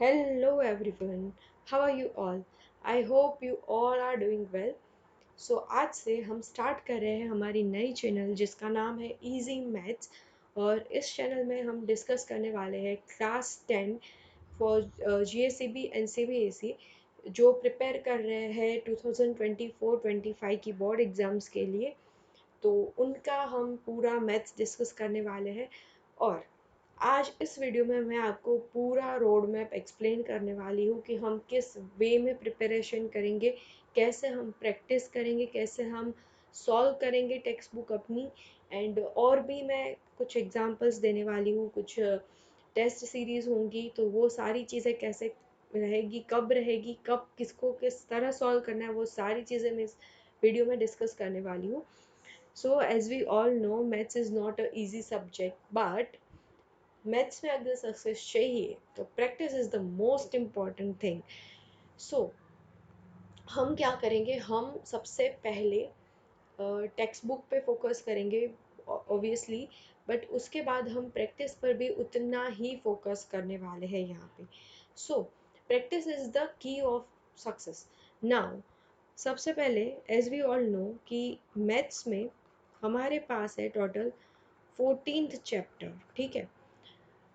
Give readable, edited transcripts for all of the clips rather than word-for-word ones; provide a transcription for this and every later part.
Hello everyone, how are you all? I hope you all are doing well. So आज से हम start कर रहे हैं हमारी नई चैनल जिसका नाम है इजी मैथ्स। और इस चैनल में हम डिस्कस करने वाले हैं क्लास 10 फॉर जीएसईबी एंड सीबीएसई जो प्रिपेयर कर रहे हैं 2024-25 की बोर्ड एग्ज़ाम्स के लिए। तो उनका हम पूरा मैथ्स डिस्कस करने वाले हैं। और आज इस वीडियो में मैं आपको पूरा रोड मैप एक्सप्लेन करने वाली हूँ कि हम किस वे में प्रिपरेशन करेंगे, कैसे हम प्रैक्टिस करेंगे, कैसे हम सॉल्व करेंगे टेक्स्ट बुक अपनी। एंड और भी मैं कुछ एग्जांपल्स देने वाली हूँ, कुछ टेस्ट सीरीज़ होंगी, तो वो सारी चीज़ें कैसे रहेगी, कब किसको किस तरह सॉल्व करना है, वो सारी चीज़ें मैं इस वीडियो में डिस्कस करने वाली हूँ। So as we all know maths is not a easy subject, but maths में अगर सक्सेस चाहिए तो practice is the most important thing. So हम क्या करेंगे, हम सबसे पहले टेक्स्ट बुक पे फोकस करेंगे ऑब्वियसली, बट उसके बाद हम प्रैक्टिस पर भी उतना ही फोकस करने वाले हैं यहाँ पे। So practice is the key of success. Now सबसे पहले एज वी ऑल नो कि मैथ्स में हमारे पास है टोटल 14th चैप्टर, ठीक है।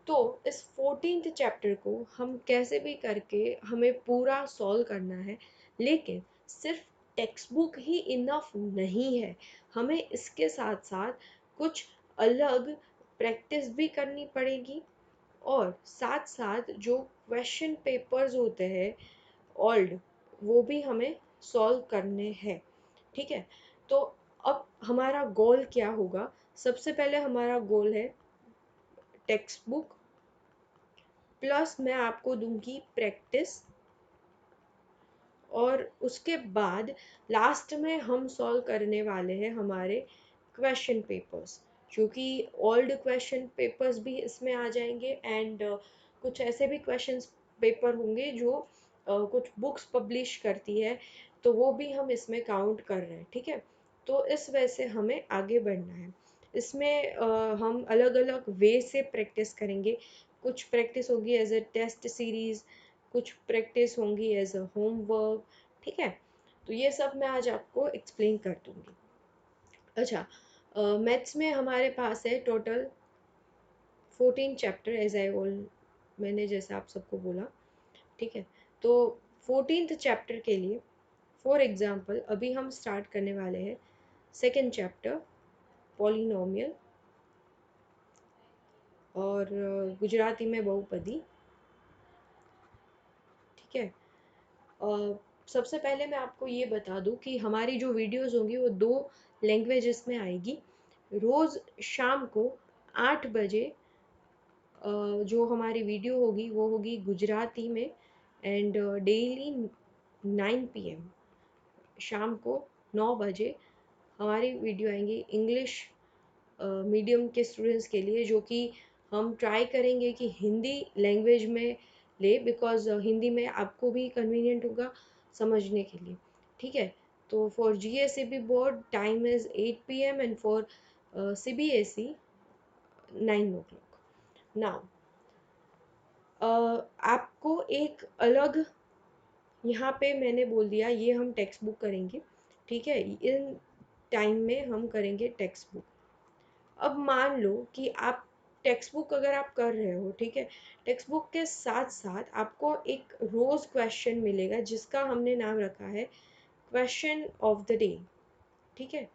तो इस 14th चैप्टर को हम कैसे भी करके हमें पूरा सॉल्व करना है, लेकिन सिर्फ टेक्स्ट बुक ही इनफ नहीं है। हमें इसके साथ साथ कुछ अलग प्रैक्टिस भी करनी पड़ेगी, और साथ साथ जो क्वेश्चन पेपर्स होते हैं ओल्ड, वो भी हमें सॉल्व करने हैं, ठीक है। तो अब हमारा गोल क्या होगा? सबसे पहले हमारा गोल है टेक्स्ट बुक प्लस मैं आपको दूंगी प्रैक्टिस, और उसके बाद लास्ट में हम सॉल्व करने वाले हैं हमारे क्वेश्चन पेपर्स, जो कि ओल्ड क्वेश्चन पेपर्स भी इसमें आ जाएंगे। एंड कुछ ऐसे भी क्वेश्चन पेपर होंगे जो कुछ बुक्स पब्लिश करती है, तो वो भी हम इसमें काउंट कर रहे हैं, ठीक है। तो इस वजह से हमें आगे बढ़ना है। इसमें हम अलग अलग वे से प्रैक्टिस करेंगे। कुछ प्रैक्टिस होगी एज अ टेस्ट सीरीज, कुछ प्रैक्टिस होंगी एज अ होमवर्क, ठीक है। तो ये सब मैं आज आपको एक्सप्लेन कर दूंगी। अच्छा, मैथ्स में हमारे पास है total 14 chapter, as I all मैंने जैसे आप सबको बोला, ठीक है। तो 14th चैप्टर के लिए फॉर एग्जांपल अभी हम स्टार्ट करने वाले हैं सेकंड चैप्टर पॉलिनोमियल, और गुजराती में बहुपदी, ठीक है। सबसे पहले मैं आपको ये बता दूं कि हमारी जो वीडियोस होंगी वो दो लैंग्वेजेस में आएगी। रोज़ शाम को 8 बजे जो हमारी वीडियो होगी वो होगी गुजराती में, एंड डेली 9 PM शाम को 9 बजे हमारी वीडियो आएंगी इंग्लिश मीडियम के स्टूडेंट्स के लिए, जो कि हम ट्राई करेंगे कि हिंदी लैंग्वेज में ले, बिकॉज हिंदी में आपको भी कन्वीनियंट होगा समझने के लिए, ठीक है। तो for GSEB board time is 8 PM and for CBSE 9 o'clock। Now आपको एक अलग यहाँ पे मैंने बोल दिया ये हम टेक्स्ट बुक करेंगे, ठीक है। इन टाइम में हम करेंगे टेक्स्ट बुक। अब मान लो कि आप टेक्स्ट बुक अगर आप कर रहे हो, ठीक है, टेक्स्ट बुक के साथ साथ आपको एक रोज क्वेश्चन मिलेगा जिसका हमने नाम रखा है क्वेश्चन ऑफ द डे, ठीक है।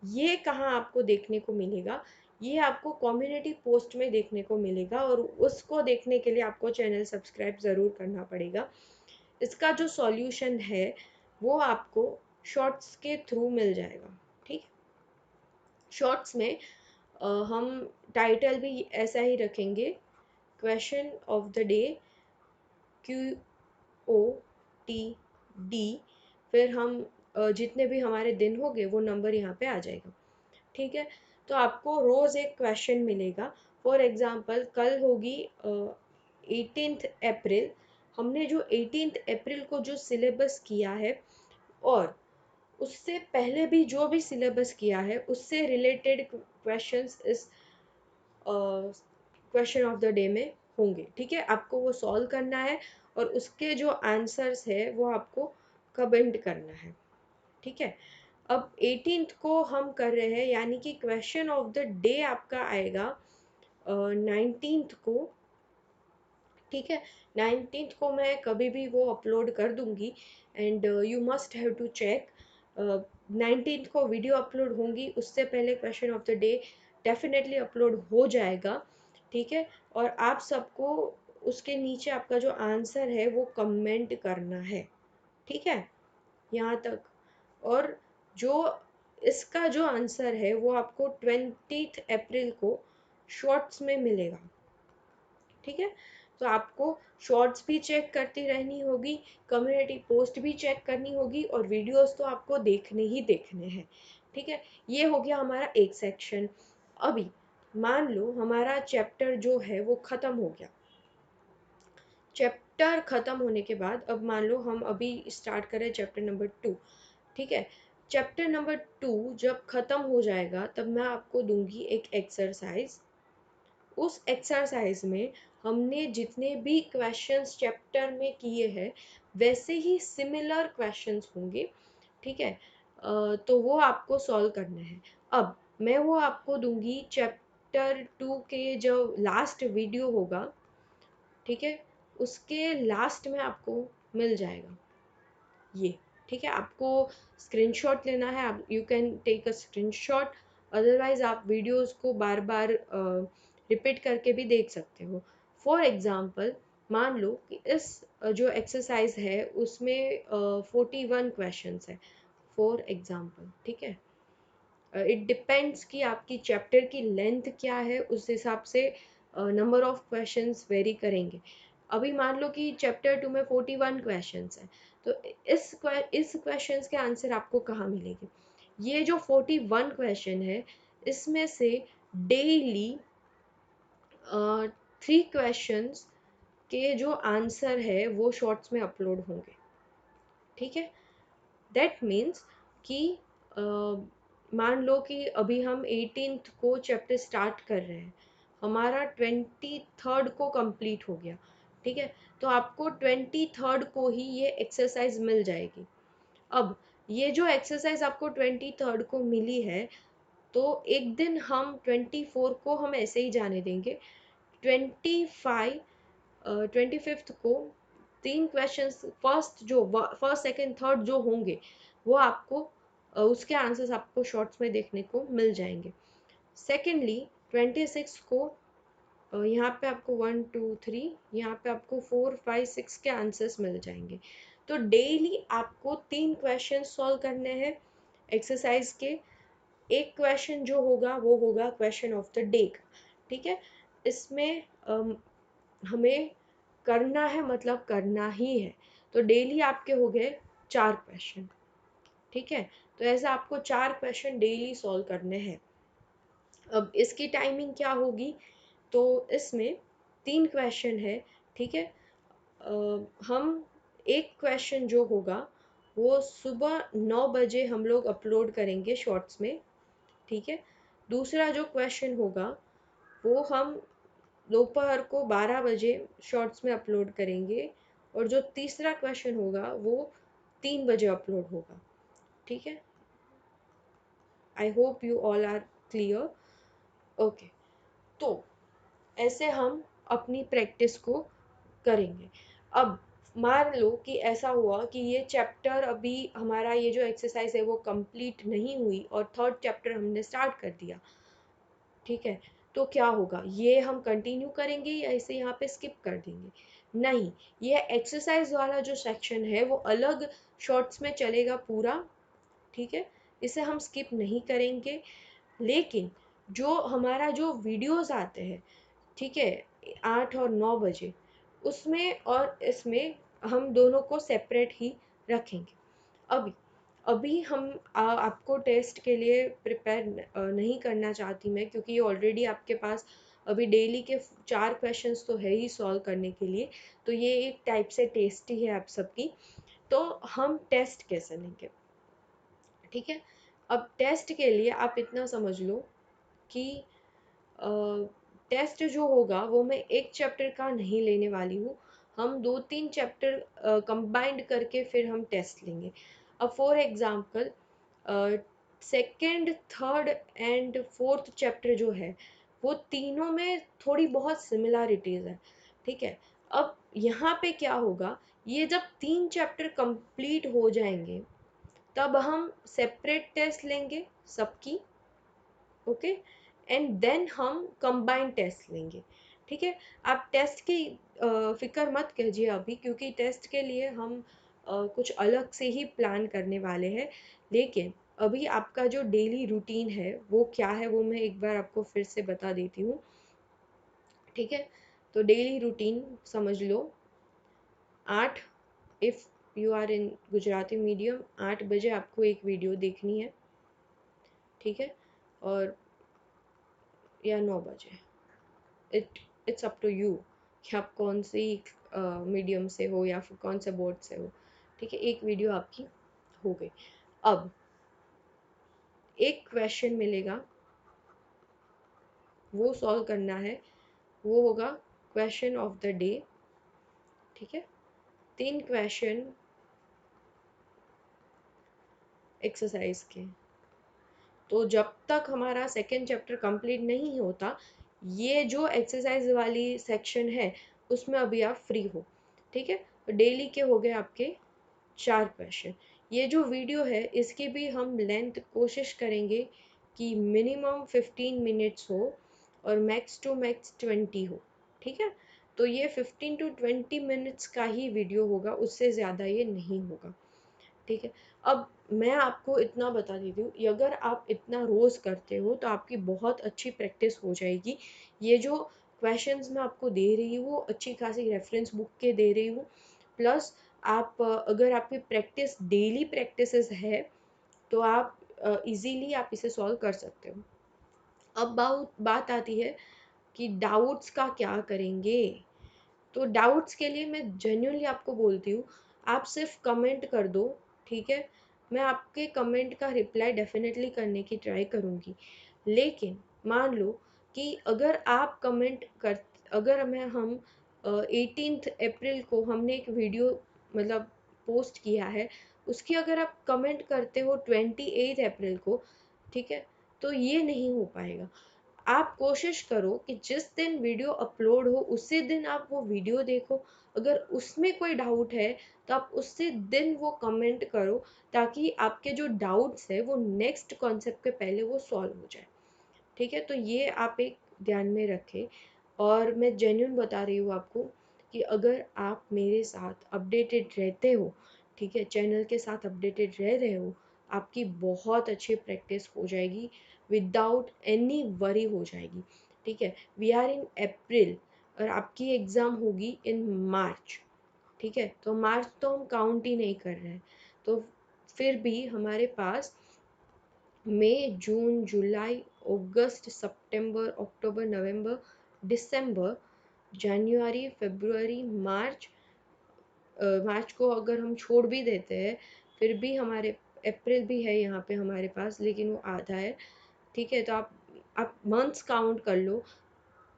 ये कहाँ आपको देखने को मिलेगा? ये आपको कम्युनिटी पोस्ट में देखने को मिलेगा, और उसको देखने के लिए आपको चैनल सब्सक्राइब ज़रूर करना पड़ेगा। इसका जो सॉल्यूशन है वो आपको शॉर्ट्स के थ्रू मिल जाएगा, ठीक है। शॉर्ट्स में हम टाइटल भी ऐसा ही रखेंगे, question of the day, QOTD। फिर हम जितने भी हमारे दिन होंगे वो नंबर यहाँ पे आ जाएगा, ठीक है। तो आपको रोज़ एक क्वेश्चन मिलेगा। फॉर एग्जांपल कल होगी 18th अप्रैल। हमने जो 18th अप्रैल को जो सिलेबस किया है, और उससे पहले भी जो भी सिलेबस किया है उससे रिलेटेड क्वेश्चंस इस क्वेश्चन ऑफ द डे में होंगे, ठीक है, आपको वो सॉल्व करना है और उसके जो आंसर्स है वो आपको कमेंट करना है, ठीक है। अब 18th को हम कर रहे हैं, यानी कि क्वेश्चन ऑफ द डे आपका आएगा 19th को, ठीक है। 19th को मैं कभी भी वो अपलोड कर दूंगी and you must have to check. 19th को वीडियो अपलोड होंगी, उससे पहले question of the day definitely upload हो जाएगा, ठीक है। और आप सबको उसके नीचे आपका जो आंसर है वो कमेंट करना है, ठीक है, यहाँ तक। और जो इसका जो आंसर है वो आपको 20th अप्रैल को शॉर्ट्स में मिलेगा, ठीक है। तो आपको शॉर्ट्स भी चेक करती रहनी होगी, कम्युनिटी पोस्ट भी चेक करनी होगी और वीडियोस तो आपको देखने ही देखने हैं, ठीक है। ये हो गया हमारा एक सेक्शन। अभी मान लो हमारा चैप्टर जो है वो ख़त्म हो गया। चैप्टर ख़त्म होने के बाद अब मान लो हम अभी स्टार्ट करें चैप्टर नंबर 2, ठीक है। चैप्टर नंबर 2 जब ख़त्म हो जाएगा तब मैं आपको दूंगी एक एक्सरसाइज। उस एक्सरसाइज में हमने जितने भी क्वेश्चंस चैप्टर में किए हैं वैसे ही सिमिलर क्वेश्चंस होंगे, ठीक है। तो वो आपको सॉल्व करना है। अब मैं वो आपको दूंगी चैप्टर 2 के जो लास्ट वीडियो होगा, ठीक है, उसके लास्ट में आपको मिल जाएगा ये, ठीक है। आपको स्क्रीनशॉट लेना है, आप you can take a screenshot, otherwise आप वीडियोस को बार बार रिपीट करके भी देख सकते हो। फॉर एग्जांपल मान लो कि इस जो एक्सरसाइज है उसमें 41 क्वेश्चंस है, फॉर एग्जांपल, ठीक है। इट डिपेंड्स कि आपकी चैप्टर की लेंथ क्या है, उस हिसाब से नंबर ऑफ क्वेश्चंस वेरी करेंगे। अभी मान लो कि चैप्टर 2 में 41 क्वेश्चंस हैं, तो इस क्वेश्चंस के आंसर आपको कहाँ मिलेंगे? ये जो 41 क्वेश्चन है इसमें से डेली 3 क्वेश्चंस के जो आंसर है वो शॉर्ट्स में अपलोड होंगे, ठीक है। दैट मीन्स कि मान लो कि अभी हम 18th को चैप्टर स्टार्ट कर रहे हैं, हमारा 23rd को कंप्लीट हो गया, ठीक है। तो आपको 23rd को ही ये एक्सरसाइज मिल जाएगी। अब ये जो एक्सरसाइज आपको 23rd को मिली है, तो एक दिन हम 24 को हम ऐसे ही जाने देंगे। 25 को 3 क्वेश्चंस फर्स्ट सेकंड थर्ड जो होंगे वो आपको उसके आंसर्स आपको शॉर्ट्स में देखने को मिल जाएंगे। सेकेंडली 26 को यहाँ पे आपको 1 2 3, यहाँ पे आपको 4 5 6 के आंसर्स मिल जाएंगे। तो डेली आपको 3 क्वेश्चन सॉल्व करने हैं एक्सरसाइज के। एक क्वेश्चन जो होगा वो होगा क्वेश्चन ऑफ द डे का, ठीक है। इसमें हमें करना है, मतलब करना ही है। तो डेली आपके हो गए 4 क्वेश्चन, ठीक है। तो ऐसे आपको 4 क्वेश्चन डेली सॉल्व करने हैं। अब इसकी टाइमिंग क्या होगी? तो इसमें 3 क्वेश्चन है, ठीक है। हम एक क्वेश्चन जो होगा वो सुबह 9 बजे हम लोग अपलोड करेंगे शॉर्ट्स में, ठीक है। दूसरा जो क्वेश्चन होगा वो हम दोपहर को 12 बजे शॉर्ट्स में अपलोड करेंगे और जो तीसरा क्वेश्चन होगा वो 3 बजे अपलोड होगा, ठीक है। I hope you all are clear. Okay, तो ऐसे हम अपनी प्रैक्टिस को करेंगे। अब मान लो कि ऐसा हुआ कि ये चैप्टर अभी हमारा ये जो एक्सरसाइज है वो कंप्लीट नहीं हुई और थर्ड चैप्टर हमने स्टार्ट कर दिया, ठीक है। तो क्या होगा, ये हम कंटिन्यू करेंगे या इसे यहाँ पे स्किप कर देंगे? नहीं, ये एक्सरसाइज वाला जो सेक्शन है वो अलग शॉर्ट्स में चलेगा पूरा, ठीक है। इसे हम स्किप नहीं करेंगे। लेकिन जो हमारा जो वीडियोस आते हैं, ठीक है, 8 और 9 बजे, उसमें और इसमें हम दोनों को सेपरेट ही रखेंगे। अभी अभी हम आपको टेस्ट के लिए प्रिपेयर नहीं करना चाहती मैं, क्योंकि ये ऑलरेडी आपके पास अभी डेली के 4 क्वेश्चंस तो है ही सॉल्व करने के लिए। तो ये एक टाइप से टेस्ट ही है आप सबकी। तो हम टेस्ट कैसे लेंगे, ठीक है। अब टेस्ट के लिए आप इतना समझ लो कि टेस्ट जो होगा वो मैं एक चैप्टर का नहीं लेने वाली हूँ, हम 2-3 चैप्टर कंबाइंड करके फिर हम टेस्ट लेंगे। अब for example second, third and fourth chapter जो है वो तीनों में थोड़ी बहुत सिमिलैरिटीज है, ठीक है। अब यहाँ पे क्या होगा, ये जब 3 चैप्टर कंप्लीट हो जाएंगे तब हम सेपरेट टेस्ट लेंगे सबकी, ओके, एंड देन हम कंबाइंड टेस्ट लेंगे, ठीक है। आप टेस्ट की फिक्र मत कीजिए अभी, क्योंकि टेस्ट के लिए हम कुछ अलग से ही प्लान करने वाले हैं। लेकिन अभी आपका जो डेली रूटीन है वो क्या है वो मैं एक बार आपको फिर से बता देती हूँ, ठीक है। तो डेली रूटीन समझ लो, 8, if you are in Gujarati medium, 8 बजे आपको एक वीडियो देखनी है, ठीक है, और या 9 बजे, इट्स अप टू यू कि आप कौन सी मीडियम से हो या फिर कौन से बोर्ड से हो, ठीक है। एक वीडियो आपकी हो गई। अब एक क्वेश्चन मिलेगा, वो सॉल्व करना है, वो होगा क्वेश्चन ऑफ द डे, ठीक है। 3 क्वेश्चन एक्सरसाइज के। तो जब तक हमारा सेकेंड चैप्टर कंप्लीट नहीं होता, ये जो एक्सरसाइज वाली सेक्शन है उसमें अभी आप फ्री हो, ठीक है। तो डेली के हो गए आपके 4 क्वेश्चन। ये जो वीडियो है इसकी भी हम लेंथ कोशिश करेंगे कि मिनिमम 15 मिनट्स हो और मैक्स टू मैक्स 20 हो, ठीक है। तो ये 15 to 20 मिनट्स का ही वीडियो होगा, उससे ज़्यादा ये नहीं होगा, ठीक है। अब मैं आपको इतना बता देती हूँ, अगर आप इतना रोज़ करते हो तो आपकी बहुत अच्छी प्रैक्टिस हो जाएगी। ये जो क्वेश्चंस मैं आपको दे रही हूँ वो अच्छी खासी रेफरेंस बुक के दे रही हूँ, प्लस आप अगर आपकी प्रैक्टिस डेली प्रैक्टिसेस है तो आप इजीली आप इसे सॉल्व कर सकते हो। अब बात आती है कि डाउट्स का क्या करेंगे। तो डाउट्स के लिए मैं जेन्युइनली आपको बोलती हूँ, आप सिर्फ कमेंट कर दो, ठीक है। मैं आपके कमेंट का रिप्लाई डेफिनेटली करने की ट्राई करूँगी। लेकिन मान लो कि अगर आप कमेंट कर, अगर मैं हम 18 अप्रैल को हमने एक वीडियो मतलब पोस्ट किया है, उसकी अगर आप कमेंट करते हो 28 अप्रैल को, ठीक है, तो ये नहीं हो पाएगा। आप कोशिश करो कि जिस दिन वीडियो अपलोड हो उसी दिन आप वो वीडियो देखो, अगर उसमें कोई डाउट है तो आप उसी दिन वो कमेंट करो, ताकि आपके जो डाउट्स है वो नेक्स्ट कॉन्सेप्ट के पहले वो सॉल्व हो जाए, ठीक है। तो ये आप एक ध्यान में रखें। और मैं जेन्यून बता रही हूँ आपको कि अगर आप मेरे साथ अपडेटेड रहते हो, ठीक है, चैनल के साथ अपडेटेड रह रहे हो, आपकी बहुत अच्छी प्रैक्टिस हो जाएगी, विदाउट एनी वरी हो जाएगी, ठीक है। वी आर इन अप्रैल और आपकी एग्ज़ाम होगी इन मार्च, ठीक है। तो मार्च तो हम काउंट ही नहीं कर रहे हैं, तो फिर भी हमारे पास मई, जून, जुलाई, अगस्त, सितंबर, अक्टूबर, नवंबर, दिसंबर, जनवरी, फरवरी, मार्च, मार्च को अगर हम छोड़ भी देते हैं फिर भी हमारे अप्रैल भी है यहाँ पे हमारे पास, लेकिन वो आधा है, ठीक है। तो आप मंथ्स काउंट कर लो,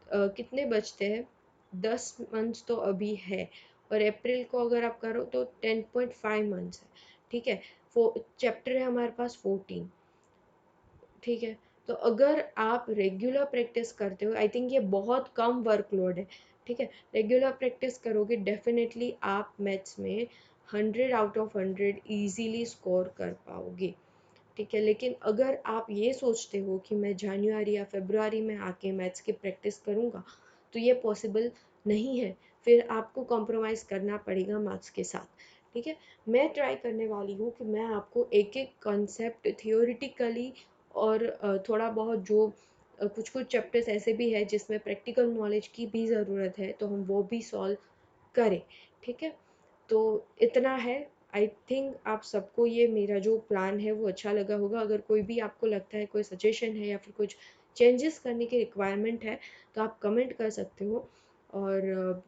कितने बचते हैं, 10 मंथ्स तो अभी है, और अप्रैल को अगर आप करो तो 10.5 मंथ्स है, ठीक है। चैप्टर है हमारे पास 14, ठीक है। तो अगर आप रेगुलर प्रैक्टिस करते हो, आई थिंक ये बहुत कम वर्कलोड है, ठीक है। रेगुलर प्रैक्टिस करोगे डेफिनेटली आप मैथ्स में 100 आउट ऑफ 100 ईजीली स्कोर कर पाओगे, ठीक है। लेकिन अगर आप ये सोचते हो कि मैं जनवरी या फरवरी में आके मैथ्स की प्रैक्टिस करूँगा तो ये पॉसिबल नहीं है, फिर आपको कॉम्प्रोमाइज़ करना पड़ेगा मार्क्स के साथ, ठीक है। मैं ट्राई करने वाली हूँ कि मैं आपको एक एक कॉन्सेप्ट थियोरिटिकली और थोड़ा बहुत जो कुछ कुछ चैप्टर्स ऐसे भी है जिसमें प्रैक्टिकल नॉलेज की भी ज़रूरत है तो हम वो भी सॉल्व करें, ठीक है। तो इतना है। आई थिंक आप सबको ये मेरा जो प्लान है वो अच्छा लगा होगा। अगर कोई भी आपको लगता है, कोई सजेशन है या फिर कुछ चेंजेस करने की रिक्वायरमेंट है तो आप कमेंट कर सकते हो। और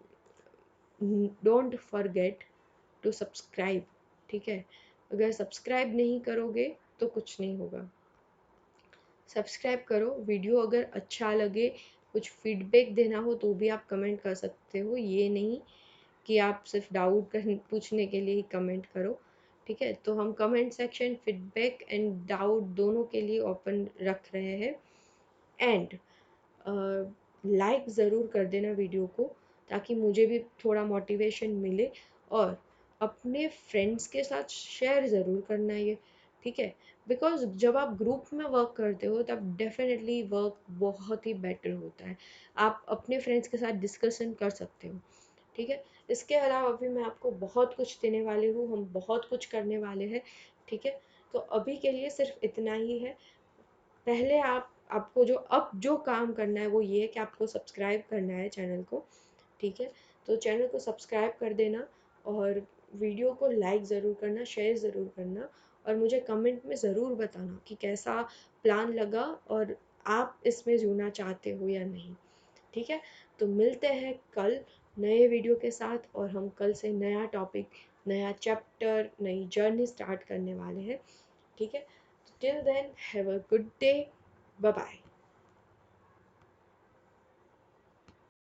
डोंट फॉरगेट टू सब्सक्राइब, ठीक है। अगर सब्सक्राइब नहीं करोगे तो कुछ नहीं होगा, सब्सक्राइब करो। वीडियो अगर अच्छा लगे कुछ फीडबैक देना हो तो भी आप कमेंट कर सकते हो, ये नहीं कि आप सिर्फ डाउट कर पूछने के लिए ही कमेंट करो। ठीक है, तो हम comment section feedback and doubt दोनों के लिए ओपन रख रहे हैं। एंड लाइक ज़रूर कर देना वीडियो को, ताकि मुझे भी थोड़ा मोटिवेशन मिले। और अपने फ्रेंड्स के साथ शेयर ज़रूर करना ये, ठीक है, बिकॉज जब आप ग्रुप में वर्क करते हो तब डेफिनेटली वर्क बहुत ही बेटर होता है। आप अपने फ्रेंड्स के साथ डिस्कशन कर सकते हो। ठीक है, इसके अलावा भी मैं आपको बहुत कुछ देने वाली हूँ, हम बहुत कुछ करने वाले हैं। ठीक है, तो अभी के लिए सिर्फ इतना ही है। पहले आपको जो काम करना है वो ये है कि आपको सब्सक्राइब करना है चैनल को। ठीक है, तो चैनल को सब्सक्राइब कर देना, और वीडियो को लाइक ज़रूर करना, शेयर ज़रूर करना, और मुझे कमेंट में ज़रूर बताना कि कैसा प्लान लगा और आप इसमें जुड़ना चाहते हो या नहीं। ठीक है, तो मिलते हैं कल नए वीडियो के साथ, और हम कल से नया टॉपिक, नया चैप्टर, नई जर्नी स्टार्ट करने वाले हैं। ठीक है, till then have a good day, bye bye.